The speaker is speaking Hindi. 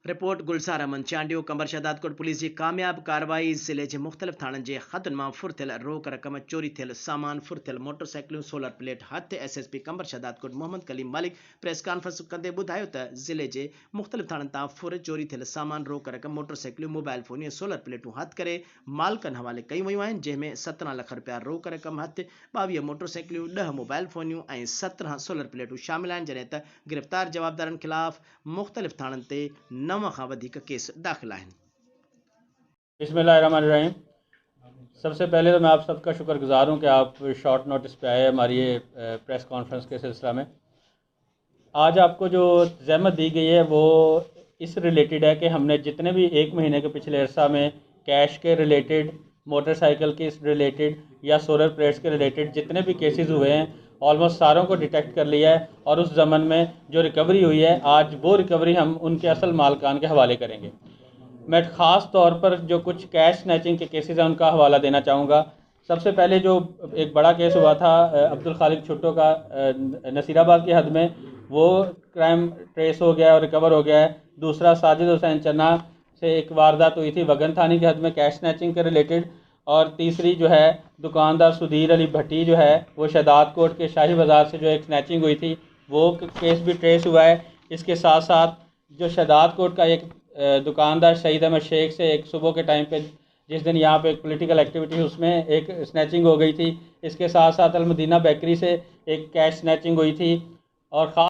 रिपोर्ट गुलसार अमन चांडियो कंबर शहदादकोट पुलिस जी कामयाब कार्रवाई जिले के मुख्तलिफ थानन जे खतन मां फुर थियल रोक रकम चोरी थियल सामान फुर थियल मोटरसाइकिलूं सोलर प्लेट हथ SSP कंबर शहदादकोट मोहम्मद कलीम मालिक प्रेस कॉन्फ्रेंस कंदे ॿुधायो त ज़िले जे मुख्तलिफ थानन तां फुर चोरी थियल सामान रोक रकम मोटरसाइकिलूं मोबाइल फोन ऐं सोलर प्लेटूं हथ करे मालिकनि हवाले कई वयूं आहिनि जंहिंमें 17 लाख रुपया रोक रकम हथ 22 मोटरसाइकिलूं 10 मोबाइल फोनियूं ऐं 17 सोलर प्लेटूं शामिल आहिनि जॾहिं त गिरफ़्तार जवाबदारनि खिलाफ़ मुख्तलिफ थानन ते 9 खां वधीक केस दाखिल आहिनि। बिस्मिल्लाहिर्रहमानिर्रहीम। सबसे पहले तो मैं आप सबका शुक्रगुजार हूँ कि आप शॉर्ट नोटिस पे आए हमारी ये प्रेस कॉन्फ्रेंस के सिलसिला में। आज आपको जो ज़हमत दी गई है वो इस रिलेटेड है कि हमने जितने भी एक महीने के पिछले अरसा में कैश के रिलेटेड, मोटरसाइकिल के रिलेटेड या सोलर प्लेट्स के रिलेटेड जितने भी केसेस हुए हैं ऑलमोस्ट सारों को डिटेक्ट कर लिया है और उस ज़मन में जो रिकवरी हुई है आज वो रिकवरी हम उनके असल मालिकान के हवाले करेंगे। मैं ख़ास तौर पर जो कुछ कैश स्नैचिंग के केसेस हैं उनका हवाला देना चाहूँगा। सबसे पहले जो एक बड़ा केस हुआ था अब्दुल खालिक छुट्टो का नसीराबाद की हद में, वो क्राइम ट्रेस हो गया और रिकवर हो गया है। दूसरा साजिद हुसैन चन्ना से एक वारदात हुई थी वगन थाने की हद में कैश स्नैचिंग के रिलेटेड। और तीसरी जो है दुकानदार सुधीर अली भट्टी जो है वो शहदाद कोट के शाही बाज़ार से जो एक स्नैचिंग हुई थी वो केस भी ट्रेस हुआ है। इसके साथ साथ जो शहदाद कोट का एक दुकानदार शहीद अहमद शेख से एक सुबह के टाइम पे जिस दिन यहाँ पे एक पॉलिटिकल एक्टिविटी उसमें एक स्नैचिंग हो गई थी। इसके साथ साथ अलमदीना बेकरी से एक कैश स्नैचिंग हुई थी। और ख़ास